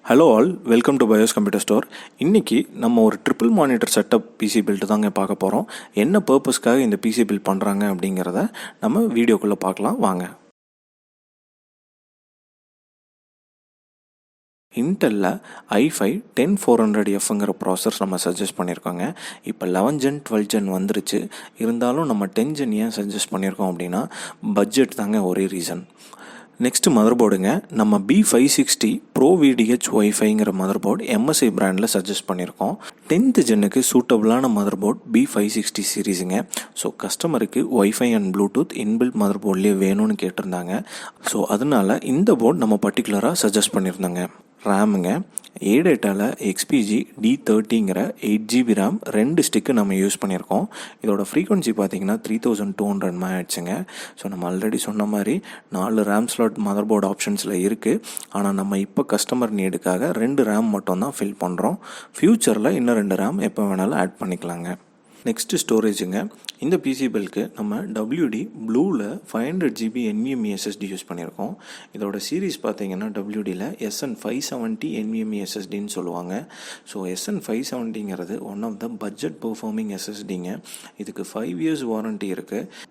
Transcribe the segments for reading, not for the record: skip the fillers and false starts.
Hello all, welcome to BYOS computer store. இன்றைக்கி நம்ம ஒரு triple monitor setup PC build தாங்க பார்க்க போகிறோம். என்ன பர்பஸ்க்காக இந்த பிசி பில்ட் பண்ணுறாங்க அப்படிங்கிறத நம்ம வீடியோக்குள்ளே பார்க்கலாம் வாங்க. இன்டெல்லில் i5 10400Fங்கிற ப்ராசஸ் நம்ம சஜஸ்ட் பண்ணியிருக்கோங்க. இப்போ 11 Gen 12 Gen வந்துருச்சு. இருந்தாலும் நம்ம 10 Gen ஏன் சஜஸ்ட் பண்ணியிருக்கோம் அப்படின்னா பட்ஜெட் தாங்க ஒரே ரீசன். நெக்ஸ்ட் மதர்போர்டுங்க, நம்ம B560 PRO-VDH WIFIங்கிற மதர்போர்டு MSI பிராண்டில் சஜஸ்ட் பண்ணியிருக்கோம். 10th ஜென்னுக்கு சூட்டபிளான மதர்போர்ட் B560 சீரீஸுங்க. ஸோ கஸ்டமருக்கு ஒய்ஃபை அண்ட் ப்ளூடூத் இன்பில்ட் மதர்போர்ட்லேயே வேணும்னு கேட்டிருந்தாங்க. ஸோ அதனால இந்த போர்டு நம்ம பர்டிகுலராக சஜஸ்ட் பண்ணியிருந்தோங்க. ரேமுங்க, ஏடேட்டாவில் XPG D30ங்கிற 8GB ரேம் 2 ஸ்டிக்கு நம்ம யூஸ் பண்ணியிருக்கோம். இதோட ஃப்ரீக்வன்சி பார்த்தீங்கன்னா 3200 MHzங்க. ஸோ நம்ம ஆல்ரெடி சொன்ன மாதிரி 4 ரேம் ஸ்லாட் மதர்போர்டு ஆப்ஷன்ஸில் இருக்குது. ஆனால் நம்ம இப்போ கஸ்டமர் நீடுக்காக 2 ரேம் மட்டும் தான் ஃபில் பண்ணுறோம். ஃப்யூச்சரில் இன்னும் 2 ரேம் எப்போ வேணாலும் ஆட் பண்ணிக்கலாங்க. நெக்ஸ்ட்டு ஸ்டோரேஜுங்க, இந்த பிசி பில்க்கு நம்ம WD ப்ளூவில் 500GB NVMe SSD யூஸ் பண்ணியிருக்கோம். இதோட சீரீஸ் பார்த்தீங்கன்னா WDயில் SN570 NVMe SSDன்னு சொல்லுவாங்க. ஸோ SN570ங்கிறது one of the budget performing SSDங்க. இதுக்கு 5 years வாரண்ட்டி இருக்குது.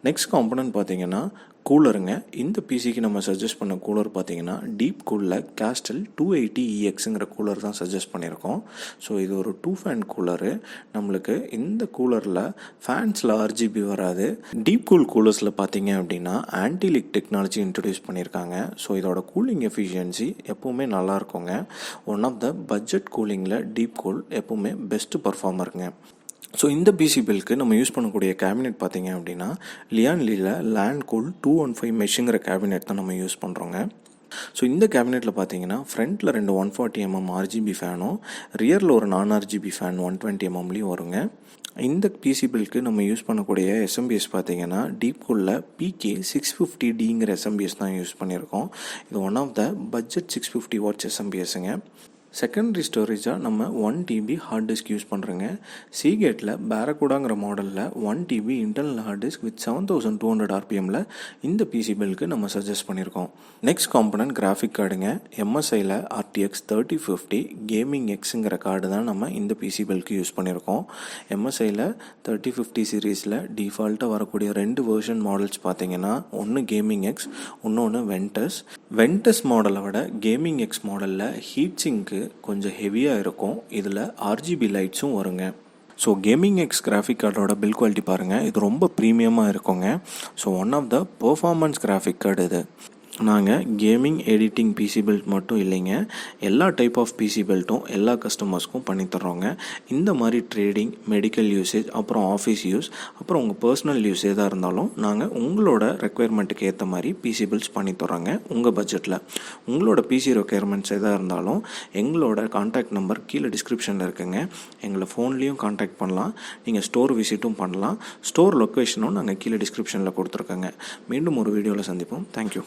நெக்ஸ்ட் காம்பனன்ட் பார்த்தீங்கன்னா கூலருங்க. இந்த பிசிக்கு நம்ம சஜஸ்ட் பண்ண கூலர் பார்த்தீங்கன்னா டீப் கூலில் கேஸ்டல் 280EXங்கிற கூலர் தான் சஜஸ்ட் பண்ணியிருக்கோம். ஸோ இது ஒரு 2 ஃபேன் கூலரு. நம்மளுக்கு இந்த கூலரில் ஃபேன்ஸில் RGB வராது. டீப் கூல் கூலர்ஸில் பார்த்தீங்க அப்படின்னா ஆன்டி லீக் டெக்னாலஜி இன்ட்ரடியூஸ் பண்ணியிருக்காங்க. ஸோ இதோட கூலிங் எஃபிஷியன்சி எப்போவுமே நல்லா இருக்குங்க. One of the budget கூலிங்கில் deep cool எப்போவுமே பெஸ்ட்டு பர்ஃபார்மருங்க. ஸோ இந்த பிசி பில்க்கு நம்ம யூஸ் பண்ணக்கூடிய கேபினெட் பார்த்தீங்க அப்படின்னா லியான்லியில் லேண்ட்கூல் 215 மெஷ்ங்கிற கேபினெட் தான் நம்ம யூஸ் பண்ணுறோங்க. ஸோ இந்த கேபினெட்டில் பார்த்தீங்கன்னா ஃப்ரண்ட்டில் 2 140mm RGB ஃபேனும் ரியரில் ஒரு non-RGB ஃபேன் 120mmலையும் வருங்க. இந்த பிசி பில்க்கு நம்ம யூஸ் பண்ணக்கூடிய SMPS பார்த்தீங்கன்னா டீப் கூலில் PK650Dங்கிற SMPS தான் யூஸ் பண்ணியிருக்கோம். இது one of the budget 650 watts SMPSங்க. செகண்டரி ஸ்டோரேஜாக நம்ம 1TB ஹார்ட் டிஸ்க் யூஸ் பண்ணுறோங்க. சீகேட்டில் பேரகூடாங்கிற மாடலில் 1TB internal hard disk with 7200 RPMல இந்த பிசி பில்க்கு நம்ம சஜஸ்ட் பண்ணியிருக்கோம். நெக்ஸ்ட் காம்பனன்ட் கிராஃபிக் கார்டுங்க. MSIயில் RTX 3050 GAMINGXங்கிற கார்டு தான் நம்ம இந்த பிசி பில்க்கு யூஸ் பண்ணியிருக்கோம். MSIயில் 3050 சீரீஸில் டிஃபால்ட்டாக வரக்கூடிய 2 வெர்ஷன் மாடல்ஸ் பார்த்தீங்கன்னா ஒன்று GAMINGX, இன்னொன்று வென்டஸ் மாடலை விட GAMINGX மாடலில் ஹீட் சிங்க்கு கொஞ்சம் ஹெவியாக இருக்கும். இதில் RGB லைட்ஸும் வருங்க. ஸோ GAMINGX கிராஃபிக் கார்டோட பில் குவாலிட்டி பாருங்கள், இது ரொம்ப ப்ரீமியமாக இருக்குங்க. So one of the performance graphic card இது. நாங்கள் கேமிங் எடிட்டிங் பிசி பில்ட் மட்டும் இல்லைங்க, எல்லா டைப் ஆஃப் பிசி பில்ட்டும் எல்லா கஸ்டமர்ஸ்க்கும் பண்ணித்தர்றோங்க. இந்த மாதிரி ட்ரேடிங், மெடிக்கல் யூசேஜ், அப்புறம் ஆஃபீஸ் யூஸ், அப்புறம் உங்கள் பர்சனல் யூஸ் எதாக இருந்தாலும் நாங்கள் உங்களோட ரெக்குயர்மெண்ட்டுக்கு ஏற்ற மாதிரி பிசி பில்ட்ஸ் பண்ணித்தர்றோங்க. உங்கள் பட்ஜெட்டில் உங்களோட பிசி ரெக்குயர்மெண்ட்ஸ் எதாக இருந்தாலும் எங்களோட கான்டாக்ட் நம்பர் கீழே டிஸ்கிரிப்ஷனில் இருக்குங்க. எங்களை ஃபோன்லேயும் கான்டாக்ட் பண்ணலாம், நீங்கள் ஸ்டோர் விசிட்டும் பண்ணலாம். ஸ்டோர் லொக்கேஷனும் நாங்கள் கீழே டிஸ்கிரிப்ஷனில் கொடுத்துருக்கோங்க. மீண்டும் ஒரு வீடியோவில் சந்திப்போம். தேங்க்யூ.